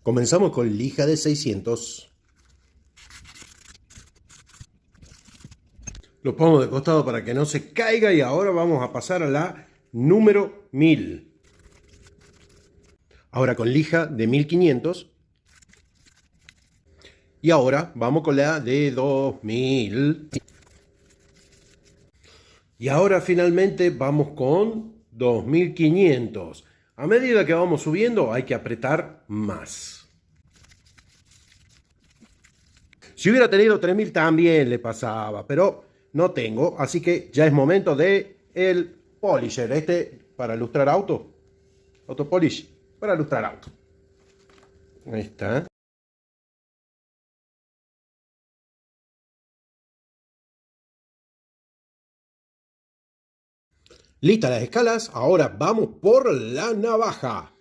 Comenzamos con lija de 600. Lo pongo de costado para que no se caiga y ahora vamos a pasar a la número 1000. Ahora con lija de 1500. Y ahora vamos con la de 2000. Y ahora finalmente vamos con 2500. A medida que vamos subiendo hay que apretar más. Si hubiera tenido 3000 también le pasaba, pero no tengo, así que ya es momento de el polisher, para ilustrar auto. Auto polish para ilustrar auto. Ahí está. Listas las escalas, ahora vamos por la navaja.